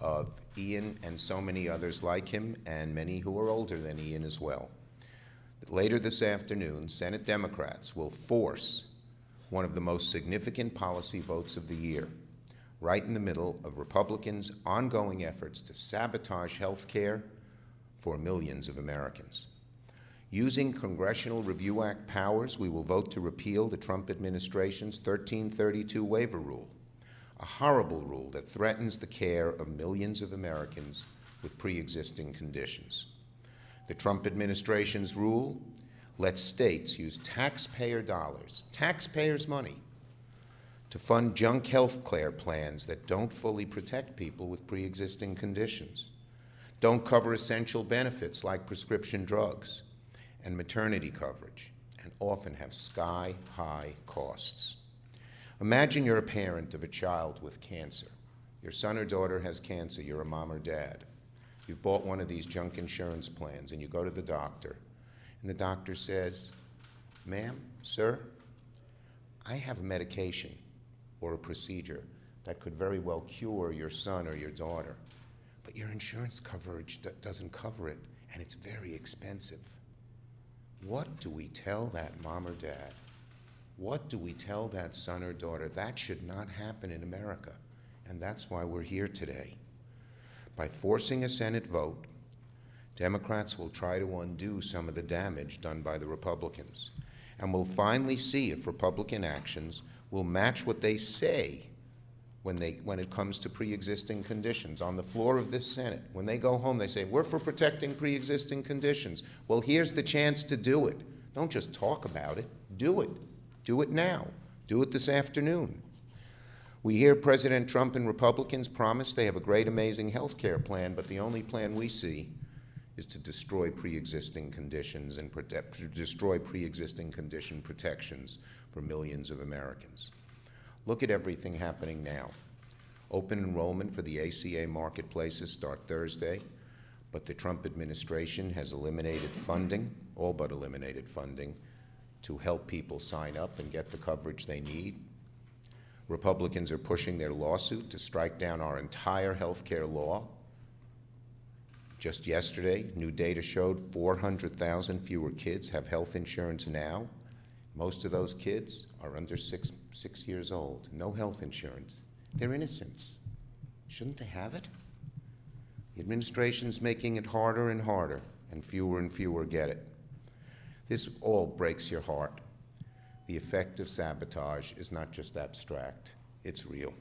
of Ian and so many others like him, and many who are older than Ian as well. Later this afternoon, Senate Democrats will force one of the most significant policy votes of the year, right in the middle of Republicans' ongoing efforts to sabotage health care for millions of Americans. Using Congressional Review Act powers, we will vote to repeal the Trump administration's 1332 waiver rule, a horrible rule that threatens the care of millions of Americans with pre-existing conditions. The Trump administration's rule lets states use taxpayer dollars, taxpayers' money, to fund junk health care plans that don't fully protect people with pre-existing conditions, don't cover essential benefits like prescription drugs and maternity coverage, and often have sky-high costs. Imagine you're a parent of a child with cancer. Your son or daughter has cancer. You're a mom or dad. You've bought one of these junk insurance plans, and you go to the doctor, and the doctor says, "Ma'am, sir, I have a medication or a procedure that could very well cure your son or your daughter, but your insurance coverage doesn't cover it, and it's very expensive." What do we tell that mom or dad? What do we tell that son or daughter? That should not happen in America, and that's why we're here today. By forcing a Senate vote, Democrats will try to undo some of the damage done by the Republicans, and we'll finally see if Republican actions will match what they say when it comes to pre-existing conditions. On the floor of this Senate, when they go home, they say, "We're for protecting pre-existing conditions." Well, here's the chance to do it. Don't just talk about it. Do it. Do it now. Do it this afternoon. We hear President Trump and Republicans promise they have a great, amazing health care plan, but the only plan we see is to destroy pre-existing conditions and destroy pre-existing condition protections for millions of Americans. Look at everything happening now. Open enrollment for the ACA marketplaces start Thursday, but the Trump administration has eliminated funding, all but eliminated funding, to help people sign up and get the coverage they need. Republicans are pushing their lawsuit to strike down our entire health care law. Just yesterday, new data showed 400,000 fewer kids have health insurance now. Most of those kids are under six years old. No health insurance. They're innocents. Shouldn't they have it? The administration's making it harder and harder, and fewer get it. This all breaks your heart. The effect of sabotage is not just abstract, it's real.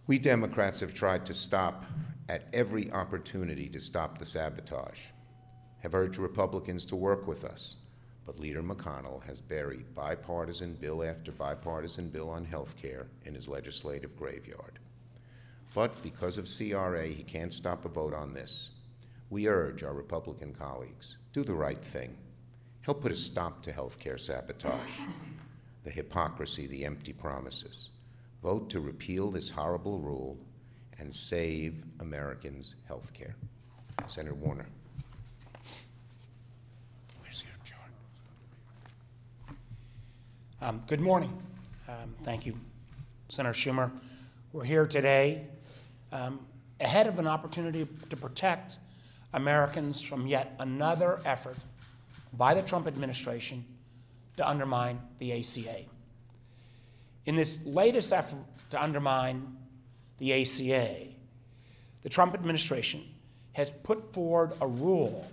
We Democrats have tried to stop at every opportunity to stop the sabotage, have urged Republicans to work with us, but Leader McConnell has buried bipartisan bill after bipartisan bill on health care in his legislative graveyard. But because of CRA, he can't stop a vote on this. We urge our Republican colleagues, do the right thing. Help put a stop to health care sabotage, the hypocrisy, the empty promises. Vote to repeal this horrible rule and save Americans' health care. Senator Warner. Where's your chart? Good morning. Thank you, Senator Schumer. We're here today ahead of an opportunity to protect Americans from yet another effort by the Trump administration to undermine the ACA. In this latest effort to undermine the ACA, the Trump administration has put forward a rule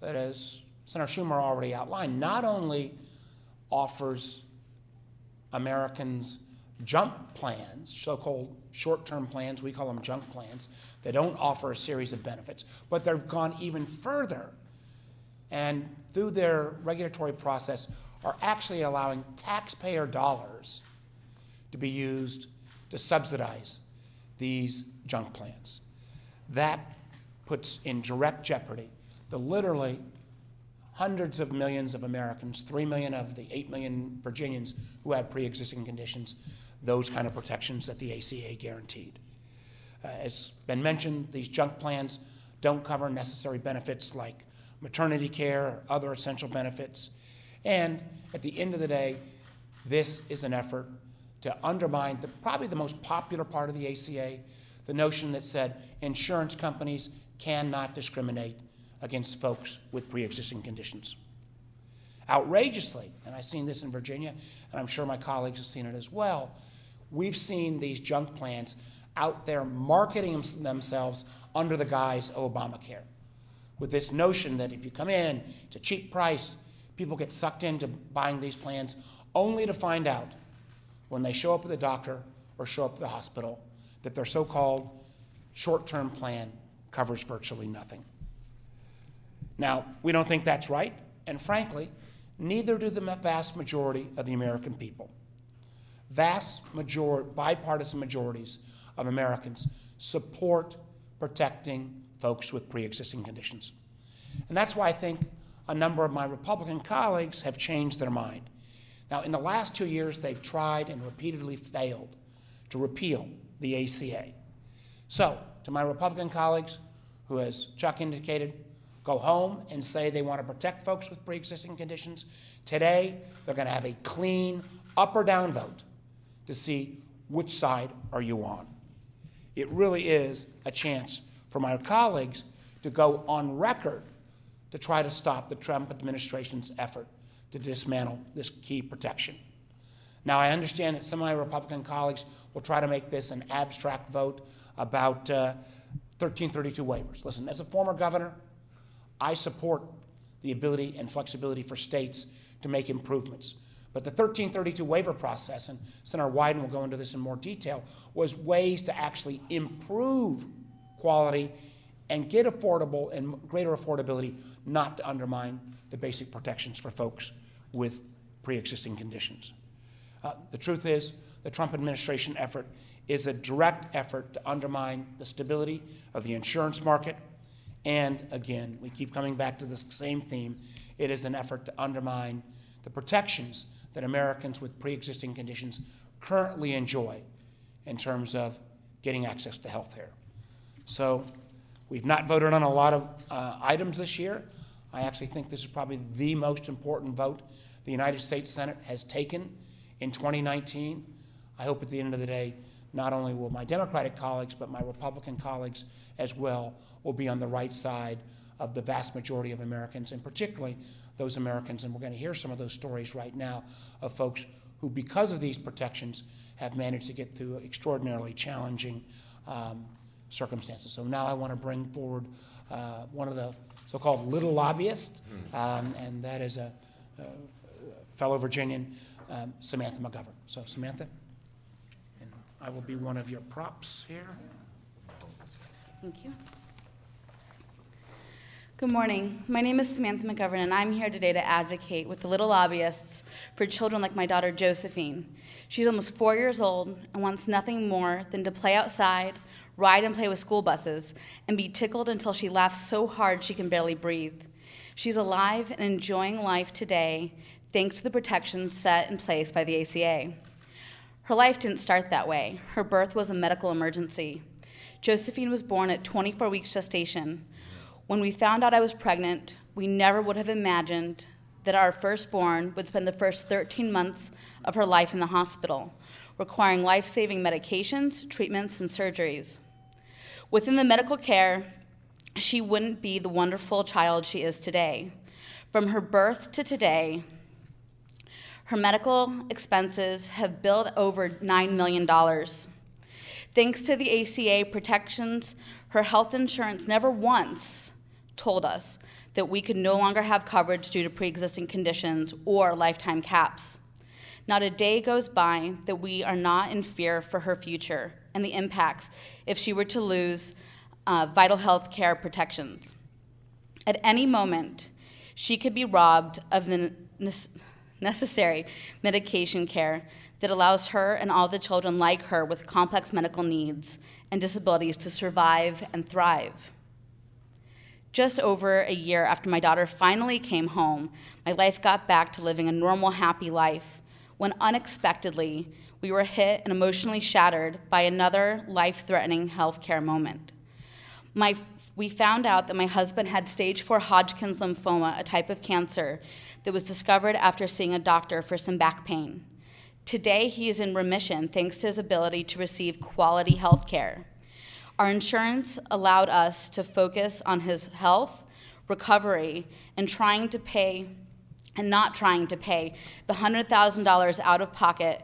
that, as Senator Schumer already outlined, not only offers Americans junk plans, so-called short-term plans, we call them junk plans, that don't offer a series of benefits, but they've gone even further and through their regulatory process are actually allowing taxpayer dollars to be used to subsidize these junk plans. That puts in direct jeopardy the literally hundreds of millions of Americans, 3 million of the 8 million Virginians who have pre-existing conditions, those kind of protections that the ACA guaranteed. As been mentioned, these junk plans don't cover necessary benefits like maternity care or other essential benefits. And at the end of the day, this is an effort to undermine probably the most popular part of the ACA, the notion that said insurance companies cannot discriminate against folks with pre-existing conditions. Outrageously, and I've seen this in Virginia, and I'm sure my colleagues have seen it as well, we've seen these junk plans out there marketing themselves under the guise of Obamacare, with this notion that if you come in, it's a cheap price, people get sucked into buying these plans only to find out when they show up at the doctor or show up at the hospital that their so-called short-term plan covers virtually nothing. Now, we don't think that's right, and frankly, neither do the vast majority of the American people. Bipartisan majorities of Americans support protecting folks with pre-existing conditions. And that's why I think a number of my Republican colleagues have changed their mind. Now, in the last 2 years, they've tried and repeatedly failed to repeal the ACA. So, to my Republican colleagues, who, as Chuck indicated, go home and say they want to protect folks with pre-existing conditions, today they're going to have a clean up or down vote to see which side are you on. It really is a chance for my colleagues to go on record to try to stop the Trump administration's effort to dismantle this key protection. Now, I understand that some of my Republican colleagues will try to make this an abstract vote about 1332 waivers. Listen, as a former governor, I support the ability and flexibility for states to make improvements. But the 1332 waiver process, and Senator Wyden will go into this in more detail, was ways to actually improve quality and get affordable and greater affordability, not to undermine the basic protections for folks with pre-existing conditions. The truth is, the Trump administration effort is a direct effort to undermine the stability of the insurance market. And again, we keep coming back to this same theme. It is an effort to undermine the protections that Americans with pre-existing conditions currently enjoy in terms of getting access to health care. So we've not voted on a lot of items this year. I actually think this is probably the most important vote the United States Senate has taken in 2019. I hope at the end of the day, not only will my Democratic colleagues, but my Republican colleagues as well will be on the right side of the vast majority of Americans, and particularly those Americans, and we're going to hear some of those stories right now, of folks who, because of these protections, have managed to get through extraordinarily challenging circumstances. So now I want to bring forward one of the so-called little lobbyists, and that is a fellow Virginian, Samantha Mcgovern. So Samantha, and I will be one of your props here. Thank you. Good morning. My name is Samantha Mcgovern, and I'm here today to advocate with the little lobbyists for children like my daughter, Josephine. She's almost 4 years old and wants nothing more than to play outside, ride and play with school buses, and be tickled until she laughs so hard she can barely breathe. She's alive and enjoying life today thanks to the protections set in place by the ACA. Her life didn't start that way. Her birth was a medical emergency. Josephine was born at 24 weeks gestation. When we found out I was pregnant, we never would have imagined that our firstborn would spend the first 13 months of her life in the hospital, requiring life-saving medications, treatments, and surgeries. Within the medical care, she wouldn't be the wonderful child she is today. From her birth to today, her medical expenses have built over $9 million. Thanks to the ACA protections, her health insurance never once told us that we could no longer have coverage due to pre-existing conditions or lifetime caps. Not a day goes by that we are not in fear for her future and the impacts if she were to lose vital health care protections. At any moment, she could be robbed of the necessary medication care that allows her and all the children like her with complex medical needs and disabilities to survive and thrive. Just over a year after my daughter finally came home, my life got back to living a normal, happy life, when unexpectedly we were hit and emotionally shattered by another life-threatening healthcare moment. We found out that my husband had stage 4 Hodgkin's lymphoma, a type of cancer that was discovered after seeing a doctor for some back pain. Today, he is in remission thanks to his ability to receive quality health care. Our insurance allowed us to focus on his health, recovery, and not trying to pay the $100,000 out of pocket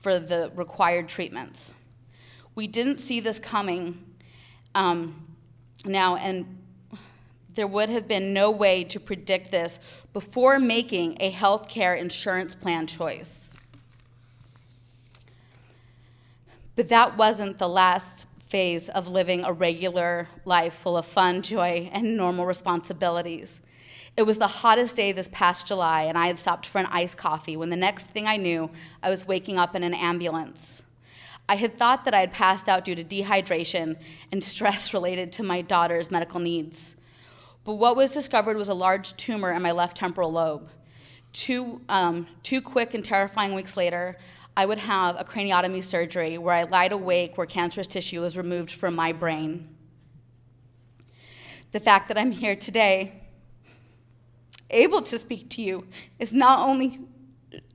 for the required treatments. We didn't see this coming now, and there would have been no way to predict this before making a health care insurance plan choice. But that wasn't the last phase of living a regular life full of fun, joy, and normal responsibilities. It was the hottest day this past July, and I had stopped for an iced coffee when the next thing I knew, I was waking up in an ambulance. I had thought that I had passed out due to dehydration and stress related to my daughter's medical needs. But what was discovered was a large tumor in my left temporal lobe. Two quick and terrifying weeks later, I would have a craniotomy surgery where I lied awake where cancerous tissue was removed from my brain. The fact that I'm here today, able to speak to you, is not only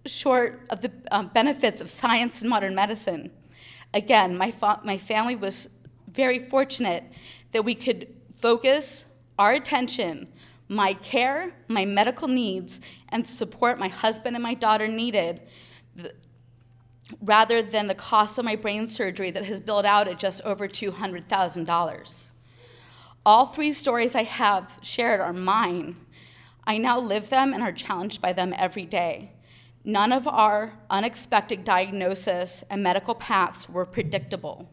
short of the benefits of science and modern medicine. Again, my family was very fortunate that we could focus our attention, my care, my medical needs, and the support my husband and my daughter needed, rather than the cost of my brain surgery that has billed out at just over $200,000. All three stories I have shared are mine. I now live them and are challenged by them every day. None of our unexpected diagnosis and medical paths were predictable.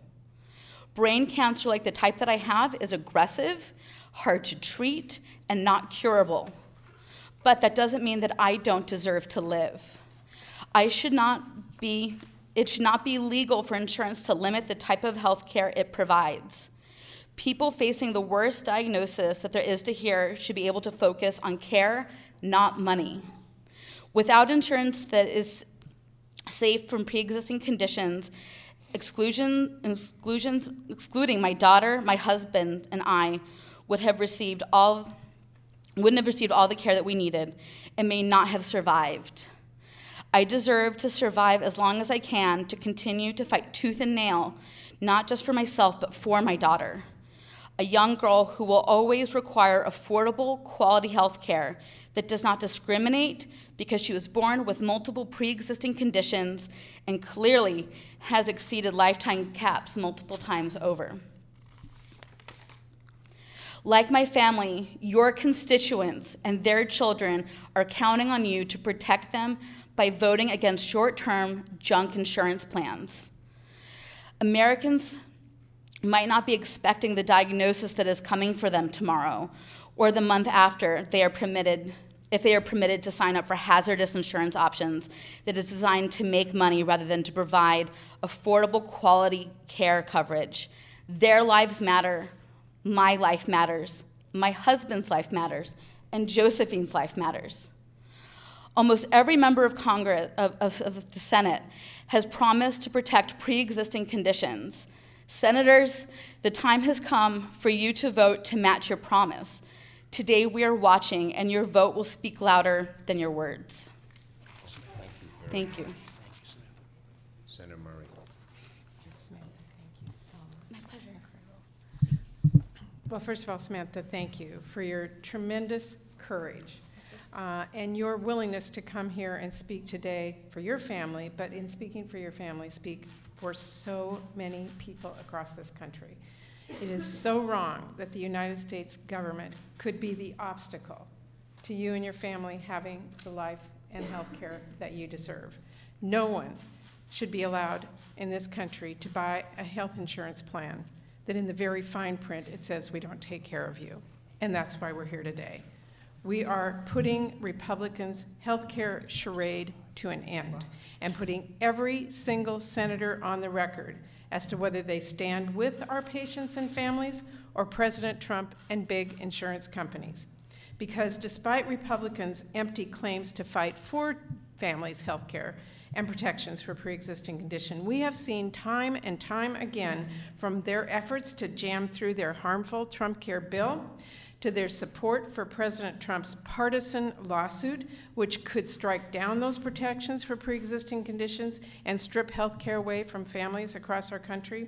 Brain cancer like the type that I have is aggressive, hard to treat, and not curable. But that doesn't mean that I don't deserve to live. It should not be legal for insurance to limit the type of health care it provides. People facing the worst diagnosis that there is to hear should be able to focus on care, not money. Without insurance that is safe from pre-existing conditions, excluding my daughter, my husband, and I wouldn't have received all the care that we needed and may not have survived. I deserve to survive as long as I can to continue to fight tooth and nail, not just for myself, but for my daughter, a young girl who will always require affordable, quality health care that does not discriminate because she was born with multiple pre-existing conditions and clearly has exceeded lifetime caps multiple times over. Like my family, your constituents and their children are counting on you to protect them by voting against short-term junk insurance plans. Americans might not be expecting the diagnosis that is coming for them tomorrow or the month after if they are permitted to sign up for hazardous insurance options that is designed to make money rather than to provide affordable quality care coverage. Their lives matter. My life matters, my husband's life matters, and Josephine's life matters. Almost every member of Congress, of the Senate, has promised to protect pre-existing conditions. Senators, the time has come for you to vote to match your promise. Today we are watching, and your vote will speak louder than your words. Thank you. Senator Murray. Well, first of all, Samantha, thank you for your tremendous courage and your willingness to come here and speak today for your family, but in speaking for your family, speak for so many people across this country. It is so wrong that the United States government could be the obstacle to you and your family having the life and health care that you deserve. No one should be allowed in this country to buy a health insurance plan that in the very fine print it says we don't take care of you. And that's why we're here today. We are putting Republicans' health care charade to an end and putting every single senator on the record as to whether they stand with our patients and families or President Trump and big insurance companies. Because despite Republicans' empty claims to fight for families' health care and protections for pre-existing condition, we have seen time and time again from their efforts to jam through their harmful Trump Care bill to their support for President Trump's partisan lawsuit, which could strike down those protections for pre-existing conditions and strip health care away from families across our country.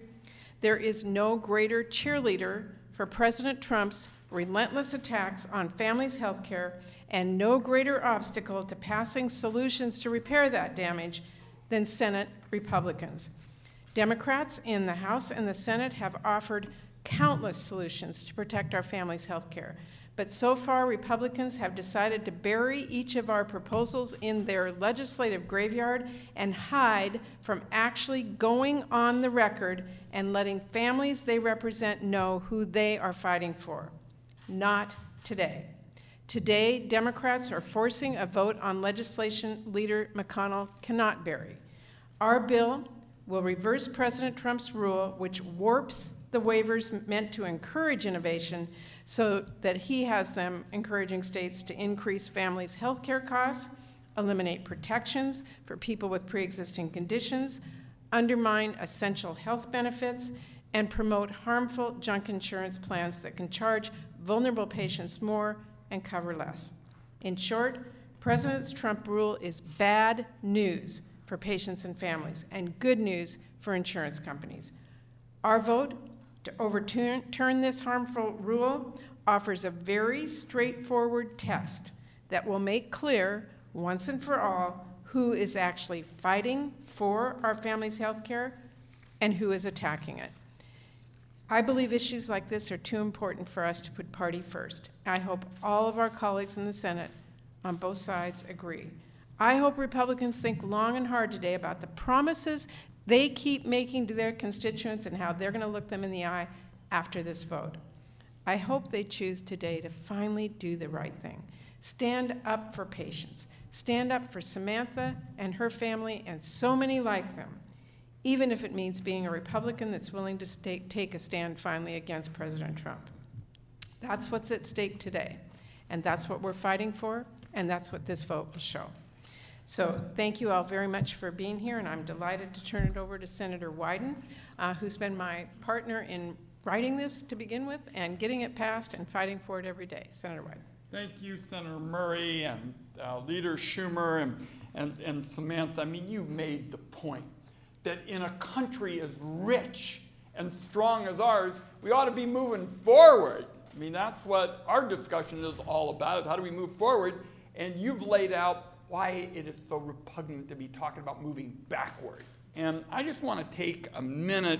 There is no greater cheerleader for President Trump's relentless attacks on families' health care and no greater obstacle to passing solutions to repair that damage than Senate Republicans. Democrats in the House and the Senate have offered countless solutions to protect our families' health care. But so far, Republicans have decided to bury each of our proposals in their legislative graveyard and hide from actually going on the record and letting families they represent know who they are fighting for. Not today. Today, Democrats are forcing a vote on legislation Leader McConnell cannot bury. Our bill will reverse President Trump's rule, which warps the waivers meant to encourage innovation so that he has them encouraging states to increase families' health care costs, eliminate protections for people with pre-existing conditions, undermine essential health benefits, and promote harmful junk insurance plans that can charge vulnerable patients more and cover less. In short, President Trump's rule is bad news for patients and families and good news for insurance companies. Our vote to overturn this harmful rule offers a very straightforward test that will make clear once and for all who is actually fighting for our families' health care and who is attacking it. I believe issues like this are too important for us to put party first. I hope all of our colleagues in the Senate on both sides agree. I hope Republicans think long and hard today about the promises they keep making to their constituents and how they're going to look them in the eye after this vote. I hope they choose today to finally do the right thing. Stand up for patients. Stand up for Samantha and her family and so many like them, even if it means being a Republican that's willing to take a stand finally against President Trump. That's what's at stake today, and that's what we're fighting for, and that's what this vote will show. So thank you all very much for being here, and I'm delighted to turn it over to Senator Wyden, who's been my partner in writing this to begin with and getting it passed and fighting for it every day. Senator Wyden. Thank you, Senator Murray and Leader Schumer and Samantha. I mean, you've made the point that in a country as rich and strong as ours, we ought to be moving forward. I mean, that's what our discussion is all about, is how do we move forward? And you've laid out why it is so repugnant to be talking about moving backward. And I just want to take a minute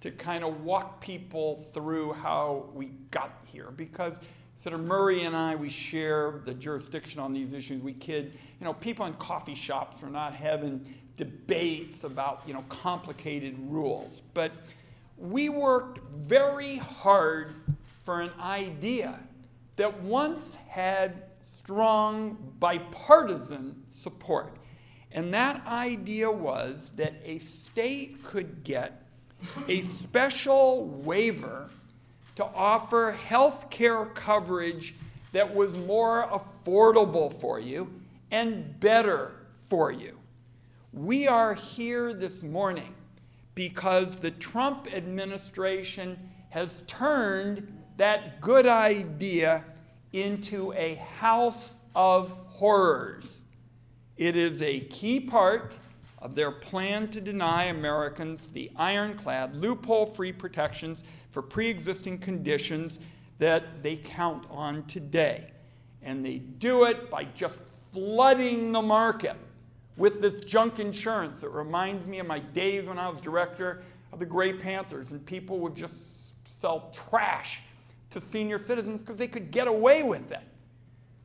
to kind of walk people through how we got here, because Senator Murray and I, we share the jurisdiction on these issues. We kid, people in coffee shops are not having debates about, complicated rules. But we worked very hard for an idea that once had strong bipartisan support. And that idea was that a state could get a special waiver to offer health care coverage that was more affordable for you and better for you. We are here this morning because the Trump administration has turned that good idea into a house of horrors. It is a key part of their plan to deny Americans the ironclad, loophole-free protections for pre-existing conditions that they count on today. And they do it by just flooding the market with this junk insurance that reminds me of my days when I was director of the Gray Panthers, and people would just sell trash to senior citizens because they could get away with it.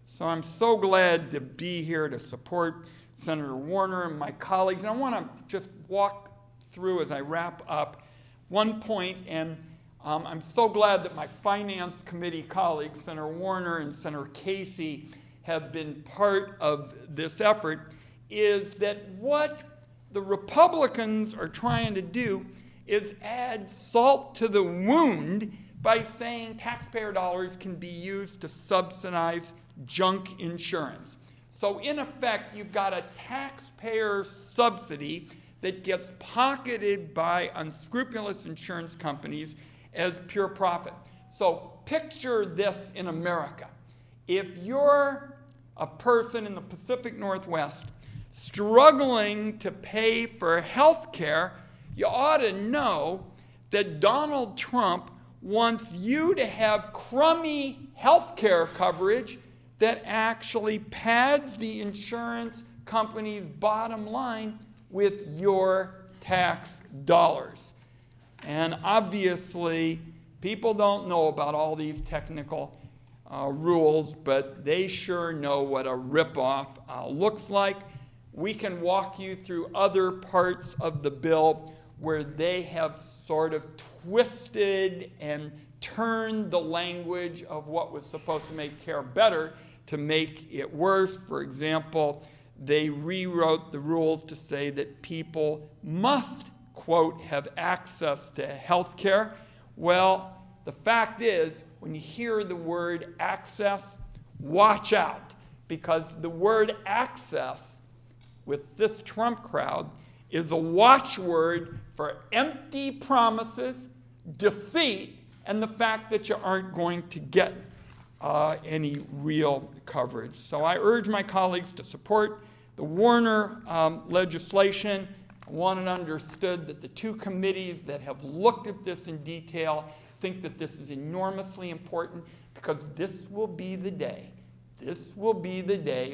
So I'm so glad to be here to support Senator Warner and my colleagues. And I want to just walk through, as I wrap up, one point, and I'm so glad that my Finance Committee colleagues, Senator Warner and Senator Casey, have been part of this effort, is that what the Republicans are trying to do is add salt to the wound by saying taxpayer dollars can be used to subsidize junk insurance. So in effect, you've got a taxpayer subsidy that gets pocketed by unscrupulous insurance companies as pure profit. So picture this in America. If you're a person in the Pacific Northwest struggling to pay for health care, you ought to know that Donald Trump wants you to have crummy health care coverage that actually pads the insurance company's bottom line with your tax dollars. And obviously, people don't know about all these technical rules, but they sure know what a ripoff looks like. We can walk you through other parts of the bill where they have sort of twisted and turned the language of what was supposed to make care better to make it worse. For example, they rewrote the rules to say that people must, quote, have access to health care. Well, the fact is, when you hear the word access, watch out, because the word access with this Trump crowd is a watchword for empty promises, deceit, and the fact that you aren't going to get any real coverage. So I urge my colleagues to support the Warner legislation. I want it understood that the two committees that have looked at this in detail think that this is enormously important, because this will be the day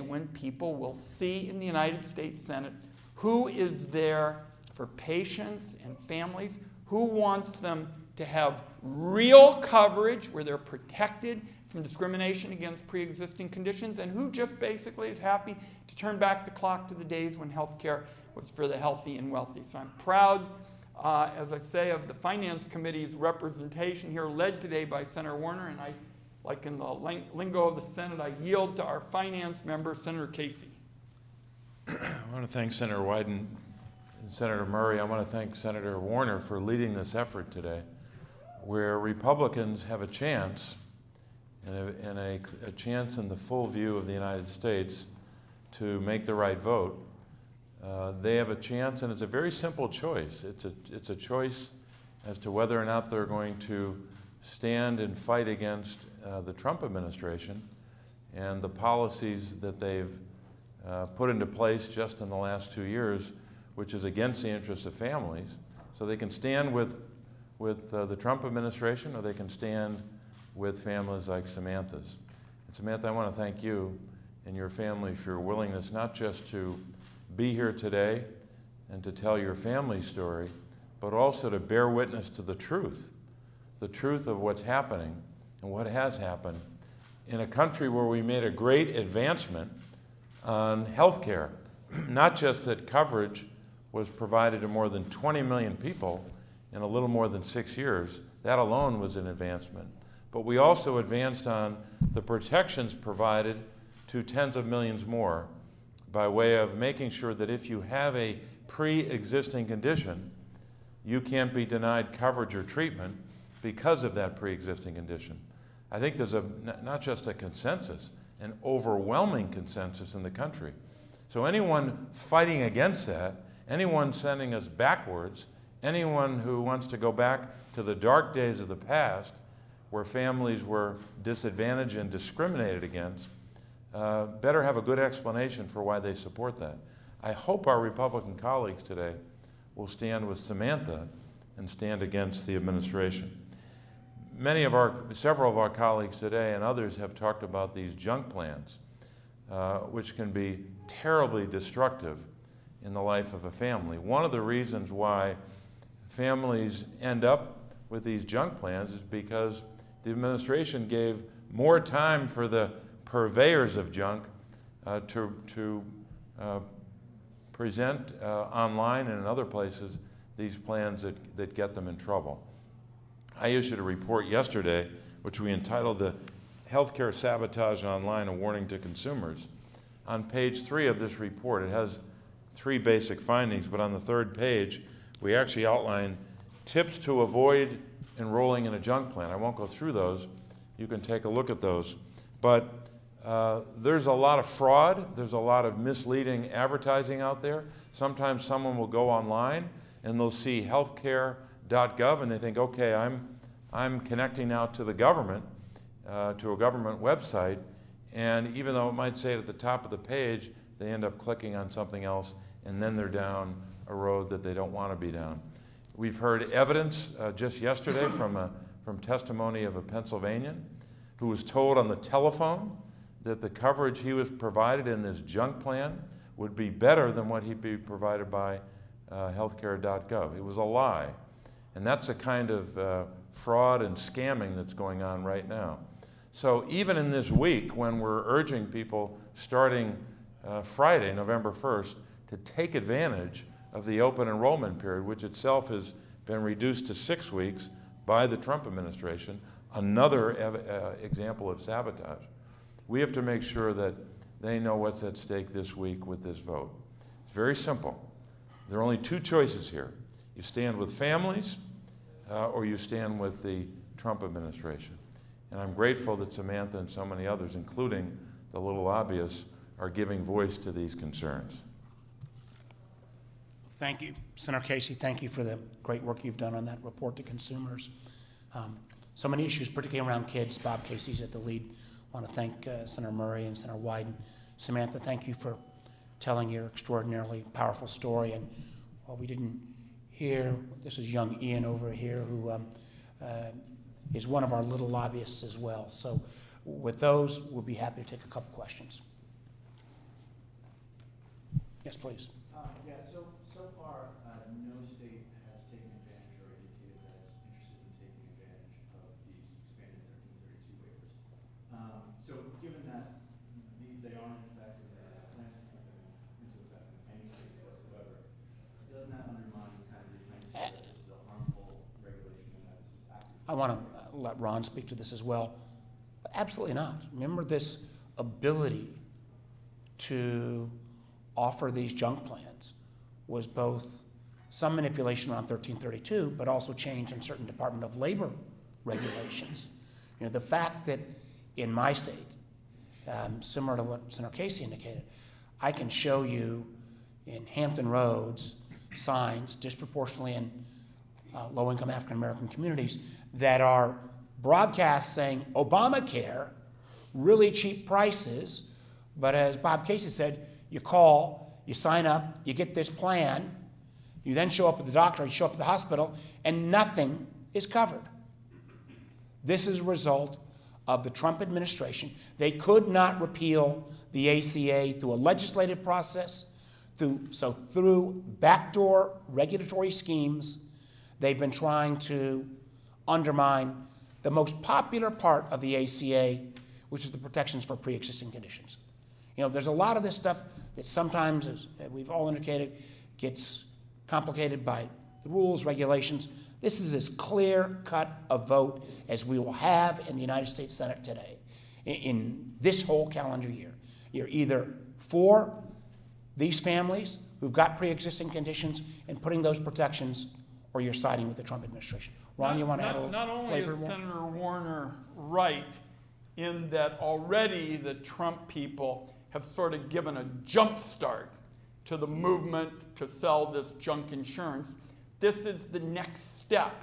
when people will see in the United States Senate who is there for patients and families, who wants them to have real coverage where they're protected from discrimination against pre-existing conditions, and who just basically is happy to turn back the clock to the days when health care was for the healthy and wealthy. So I'm proud, as I say, of the Finance Committee's representation here, led today by Senator Warner, and I, like in the lingo of the Senate, I yield to our finance member, Senator Casey. I want to thank Senator Wyden and Senator Murray. I want to thank Senator Warner for leading this effort today, where Republicans have a chance, and a chance in the full view of the United States to make the right vote. They have a chance, and it's a very simple choice. It's a choice as to whether or not they're going to stand and fight against the Trump administration and the policies that they've put into place just in the last 2 years, which is against the interests of families. So they can stand with the Trump administration, or they can stand with families like Samantha's. And Samantha, I want to thank you and your family for your willingness not just to be here today and to tell your family story, but also to bear witness to the truth of what's happening and what has happened in a country where we made a great advancement on health care. Not just that coverage was provided to more than 20 million people in a little more than 6 years. That alone was an advancement. But we also advanced on the protections provided to tens of millions more by way of making sure that if you have a pre-existing condition, you can't be denied coverage or treatment because of that pre-existing condition. I think there's not just a consensus, an overwhelming consensus in the country. So anyone fighting against that, anyone sending us backwards, anyone who wants to go back to the dark days of the past where families were disadvantaged and discriminated against, better have a good explanation for why they support that. I hope our Republican colleagues today will stand with Samantha and stand against the administration. Several of our colleagues today and others have talked about these junk plans, which can be terribly destructive in the life of a family. One of the reasons why families end up with these junk plans is because the administration gave more time for the purveyors of junk to present online and in other places these plans that get them in trouble. I issued a report yesterday, which we entitled "The Healthcare Sabotage Online: A Warning to Consumers." On page 3 of this report, it has 3 basic findings, but on the 3rd page, we actually outline tips to avoid enrolling in a junk plan. I won't go through those. You can take a look at those. But there's a lot of fraud. There's a lot of misleading advertising out there. Sometimes someone will go online and they'll see healthcare.gov and they think, okay, I'm connecting now to the government, to a government website, and even though it might say it at the top of the page, they end up clicking on something else, and then they're down a road that they don't want to be down. We've heard evidence just yesterday from testimony of a Pennsylvanian who was told on the telephone that the coverage he was provided in this junk plan would be better than what he'd be provided by healthcare.gov. It was a lie. And that's the kind of fraud and scamming that's going on right now. So even in this week, when we're urging people starting Friday, November 1st, to take advantage of the open enrollment period, which itself has been reduced to 6 weeks by the Trump administration, another example of sabotage. We have to make sure that they know what's at stake this week with this vote. It's very simple. There are only two choices here. You stand with families or you stand with the Trump administration. And I'm grateful that Samantha and so many others, including the little lobbyists, are giving voice to these concerns. Thank you, Senator Casey. Thank you for the great work you've done on that report to consumers. So many issues, particularly around kids. Bob Casey's at the lead. I want to thank Senator Murray and Senator Wyden. Samantha, thank you for telling your extraordinarily powerful story. And while we didn't hear, this is young Ian over here, who is one of our little lobbyists as well. So with those, we'll be happy to take a couple questions. Yes, please. So far, no state has taken advantage or indicated that it's interested in taking advantage of these expanded 1332 waivers. So given that they aren't effective and have plans to put them into effect in any state whatsoever, doesn't that undermine kind of your claims that this is a harmful regulation and that this is active? I want to let Ron speak to this as well. Absolutely not. Remember this ability to offer these junk plans was both some manipulation around 1332, but also change in certain Department of Labor regulations. You know, the fact that in my state, similar to what Senator Casey indicated, I can show you in Hampton Roads signs disproportionately in low-income African-American communities that are broadcast saying Obamacare, really cheap prices, but as Bob Casey said, you call, you sign up, you get this plan, you then show up at the doctor, you show up at the hospital, and nothing is covered. This is a result of the Trump administration. They could not repeal the ACA through a legislative process, through backdoor regulatory schemes, they've been trying to undermine the most popular part of the ACA, which is the protections for pre-existing conditions. You know, there's a lot of this stuff that sometimes, as we've all indicated, gets complicated by the rules, regulations. This is as clear-cut a vote as we will have in the United States Senate today. In this whole calendar year, you're either for these families who've got pre-existing conditions and putting those protections, or you're siding with the Trump administration. Ron, you want to add a little Not only flavor is more? Senator Warner right in that already the Trump people have sort of given a jump start to the movement to sell this junk insurance. This is the next step.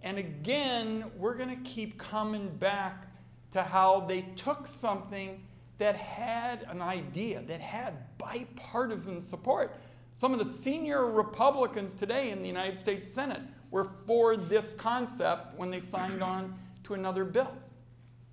And again, we're going to keep coming back to how they took something that had an idea, that had bipartisan support. Some of the senior Republicans today in the United States Senate were for this concept when they signed on to another bill.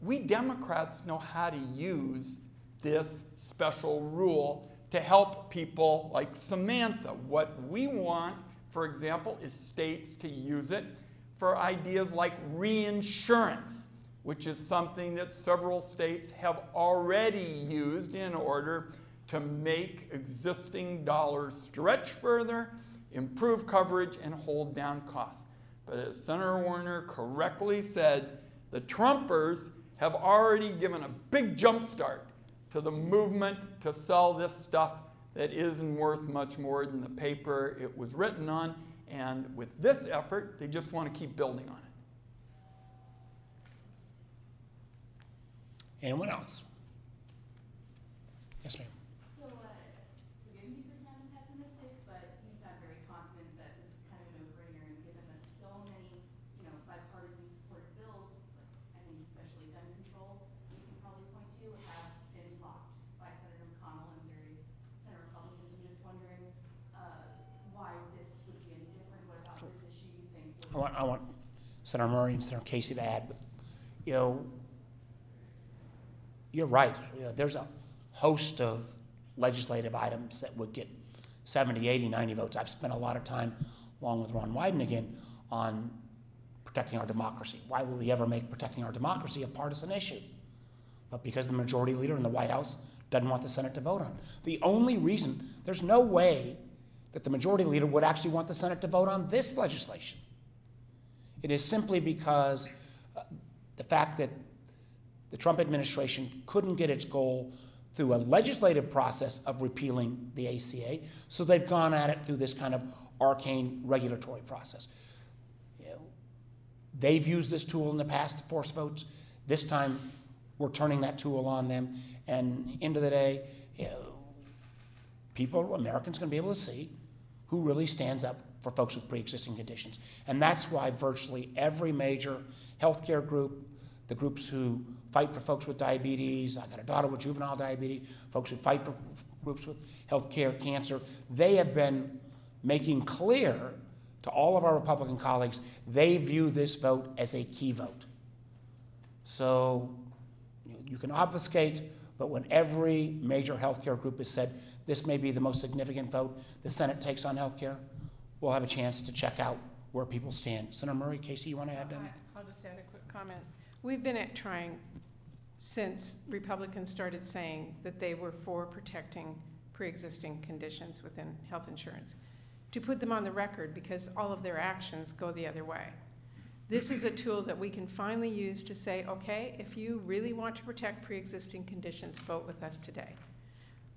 We Democrats know how to use this special rule to help people like Samantha. What we want, for example, is states to use it for ideas like reinsurance, which is something that several states have already used in order to make existing dollars stretch further, improve coverage, and hold down costs. But as Senator Warner correctly said, the Trumpers have already given a big jump start to the movement to sell this stuff that isn't worth much more than the paper it was written on. And with this effort, they just want to keep building on it. Anyone else? Yes, ma'am. So, forgive me for sounding pessimistic, but you sound very confident that this is kind of a no-brainer, and given that so many, bipartisan supported bills, I think especially gun control, you can probably point to, have been blocked by Senator McConnell and various Senate Republicans. I'm just wondering why this would be any different. What about this issue you I want Senator Murray and Senator Casey to add, but, you know, you're right. You know, there's a host of legislative items that would get 70, 80, 90 votes. I've spent a lot of time, along with Ron Wyden again, on protecting our democracy. Why would we ever make protecting our democracy a partisan issue? But because the majority leader in the White House doesn't want the Senate to vote on it. The only reason, there's no way that the majority leader would actually want the Senate to vote on this legislation. It is simply because the fact that the Trump administration couldn't get its goal through a legislative process of repealing the ACA, so they've gone at it through this kind of arcane regulatory process. You know, they've used this tool in the past to force votes. This time, we're turning that tool on them, and end of the day, you know, Americans, are going to be able to see who really stands up for folks with pre-existing conditions. And that's why virtually every major healthcare group, the groups who fight for folks with diabetes, I got a daughter with juvenile diabetes, folks who fight for groups with healthcare, cancer, they have been making clear to all of our Republican colleagues they view this vote as a key vote. So you can obfuscate, but when every major healthcare group has said this may be the most significant vote the Senate takes on healthcare, we'll have a chance to check out where people stand. Senator Murray, Casey, you want to add anything? I'll just add a quick comment. We've been trying since Republicans started saying that they were for protecting pre-existing conditions within health insurance to put them on the record, because all of their actions go the other way. This is a tool that we can finally use to say, okay, if you really want to protect pre-existing conditions, vote with us today.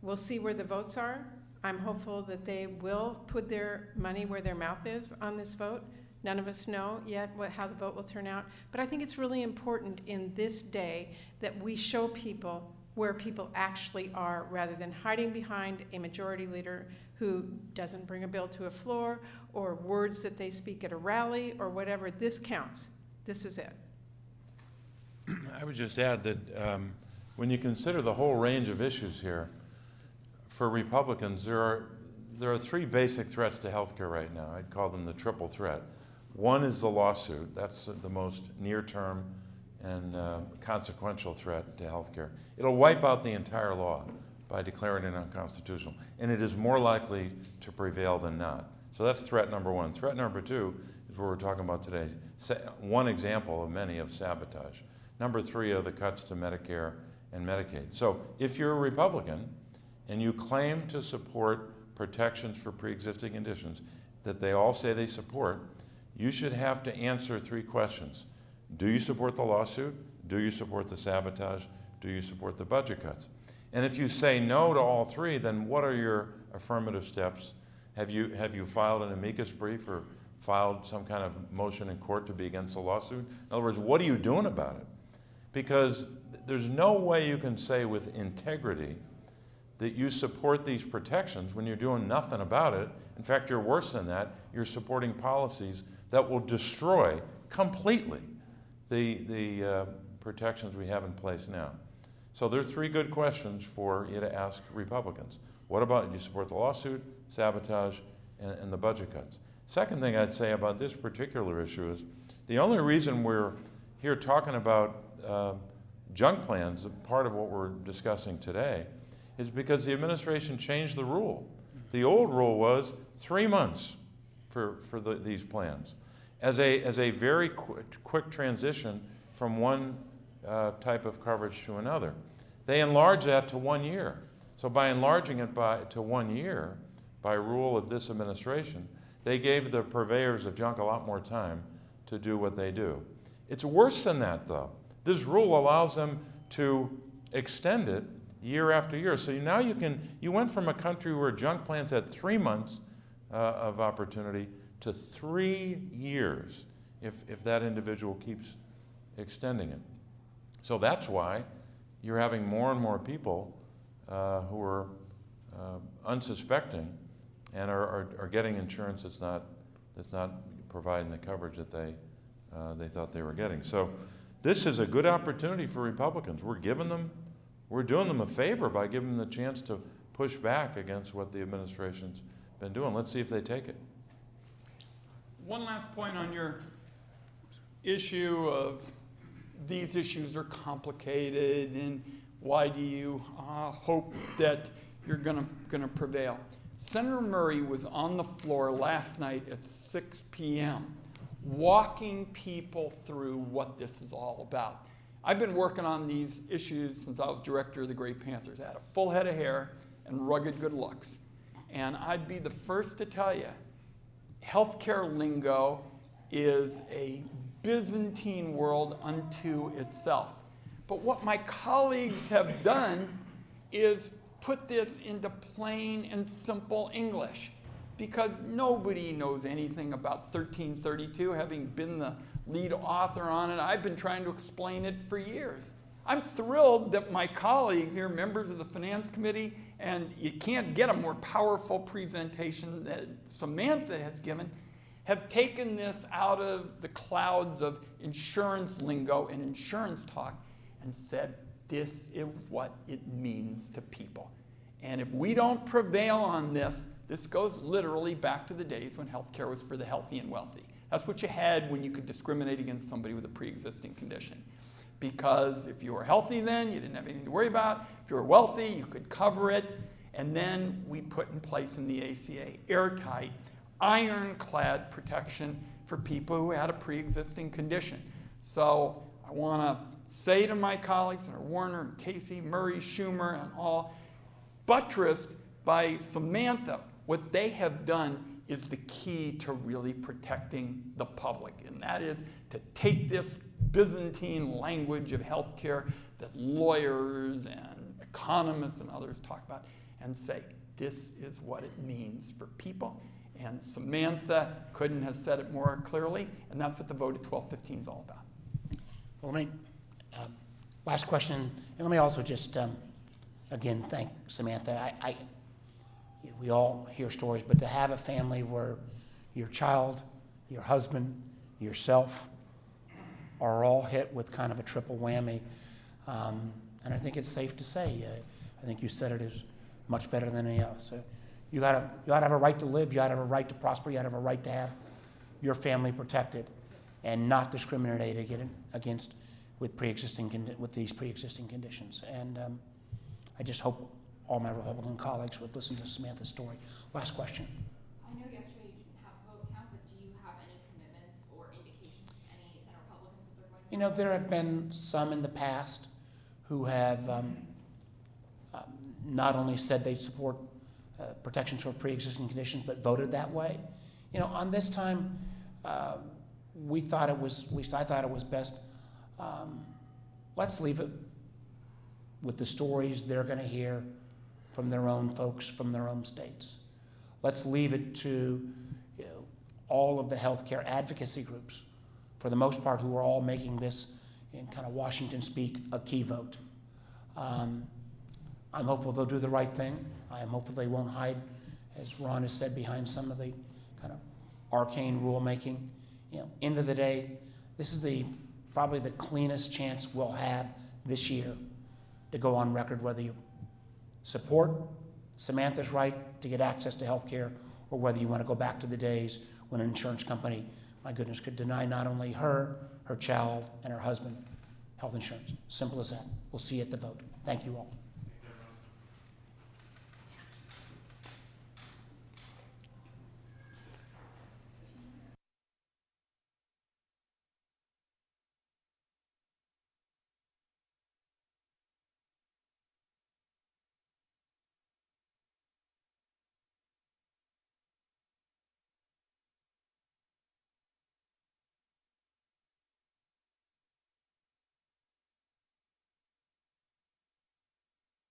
We'll see where the votes are. I'm hopeful that they will put their money where their mouth is on this vote. None of us know yet how the vote will turn out, but I think it's really important in this day that we show people where people actually are, rather than hiding behind a majority leader who doesn't bring a bill to a floor, or words that they speak at a rally, or whatever. This counts. This is it. I would just add that when you consider the whole range of issues here, for Republicans, there are three basic threats to healthcare right now. I'd call them the triple threat. One is the lawsuit. That's the most near-term and consequential threat to healthcare. It'll wipe out the entire law by declaring it unconstitutional, and it is more likely to prevail than not. So that's threat number one. Threat number two is what we're talking about today. One example of many of sabotage. Number three are the cuts to Medicare and Medicaid. So if you're a Republican and you claim to support protections for pre-existing conditions that they all say they support, you should have to answer three questions. Do you support the lawsuit? Do you support the sabotage? Do you support the budget cuts? And if you say no to all three, then what are your affirmative steps? Have you filed an amicus brief or filed some kind of motion in court to be against the lawsuit? In other words, what are you doing about it? Because there's no way you can say with integrity that you support these protections when you're doing nothing about it. In fact, you're worse than that. You're supporting policies that will destroy completely the protections we have in place now. So there's three good questions for you to ask Republicans. What about, do you support the lawsuit, sabotage, and the budget cuts? Second thing I'd say about this particular issue is the only reason we're here talking about junk plans, part of what we're discussing today, is because the administration changed the rule. The old rule was 3 months for these plans as a very quick transition from one type of coverage to another. They enlarged that to 1 year. So by enlarging it to 1 year, by rule of this administration, they gave the purveyors of junk a lot more time to do what they do. It's worse than that, though. This rule allows them to extend it year after year. So now you went from a country where junk plans had 3 months of opportunity to 3 years if that individual keeps extending it. So that's why you're having more and more people who are unsuspecting and are getting insurance that's not providing the coverage that they thought they were getting. So this is a good opportunity for Republicans. We're doing them a favor by giving them the chance to push back against what the administration's been doing. Let's see if they take it. One last point on your issue of these issues are complicated and why do you hope that you're going to prevail. Senator Murray was on the floor last night at 6 p.m. walking people through what this is all about. I've been working on these issues since I was director of the Gray Panthers. I had a full head of hair and rugged good looks. And I'd be the first to tell you, healthcare lingo is a Byzantine world unto itself. But what my colleagues have done is put this into plain and simple English, because nobody knows anything about 1332, having been the lead author on it. I've been trying to explain it for years. I'm thrilled that my colleagues here, members of the Finance Committee, and you can't get a more powerful presentation that Samantha has given, have taken this out of the clouds of insurance lingo and insurance talk and said, this is what it means to people. And if we don't prevail on this, this goes literally back to the days when healthcare was for the healthy and wealthy. That's what you had when you could discriminate against somebody with a pre-existing condition. Because if you were healthy then, you didn't have anything to worry about. If you were wealthy, you could cover it. And then we put in place in the ACA airtight, ironclad protection for people who had a pre-existing condition. So I want to say to my colleagues, Senator Warner and Casey, Murray, Schumer, and all, buttressed by Samantha, what they have done is the key to really protecting the public. And that is to take this Byzantine language of healthcare that lawyers and economists and others talk about and say, this is what it means for people. And Samantha couldn't have said it more clearly, and that's what the vote at 12:15 is all about. Well, let me, last question, and let me also just, again, thank Samantha. We all hear stories, but to have a family where your child, your husband, yourself are all hit with kind of a triple whammy, and I think it's safe to say, I think you said it is much better than any else. So you gotta have a right to live, you gotta have a right to prosper, you gotta have a right to have your family protected and not discriminated against with these pre-existing conditions. And I just hope all my Republican colleagues would listen to Samantha's story. Last question. I know yesterday you didn't have a vote count, but do you have any commitments or indications from any Senate Republicans that they're going to? You know, there have been some in the past who have not only said they support protections for pre-existing conditions, but voted that way. You know, on this time, we thought it was, at least I thought it was best, let's leave it with the stories they're going to hear from their own folks, from their own states. Let's leave it to all of the healthcare advocacy groups, for the most part, who are all making this, in kind of Washington speak, a key vote. I'm hopeful they'll do the right thing. I am hopeful they won't hide, as Ron has said, behind some of the kind of arcane rulemaking. You know, end of the day, this is probably the cleanest chance we'll have this year to go on record whether you support Samantha's right to get access to health care, or whether you want to go back to the days when an insurance company, my goodness, could deny not only her, her child, and her husband health insurance. Simple as that. We'll see you at the vote. Thank you all.